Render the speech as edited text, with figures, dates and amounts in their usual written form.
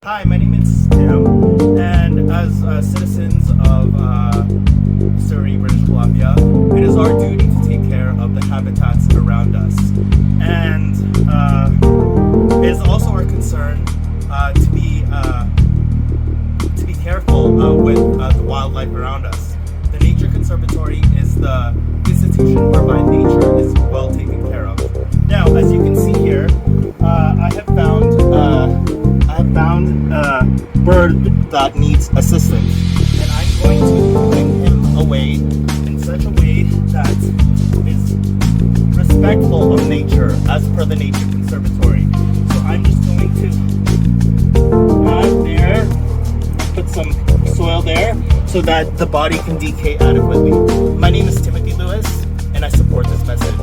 Hi, my name is Tim, and as citizens of Surrey, British Columbia, it is our duty to take care of the habitats around us. And it is also our concern to be careful with the wildlife around us. The Nature Conservatory is the institution whereby nature is well taken care of. Now, as you can see here, I have found a bird that needs assistance, and I'm going to bring him away in such a way that is respectful of nature, as per the Nature Conservatory. So I'm just going to add there, put some soil there, so that the body can decay adequately. My name is Timothy Lewis, and I support this message.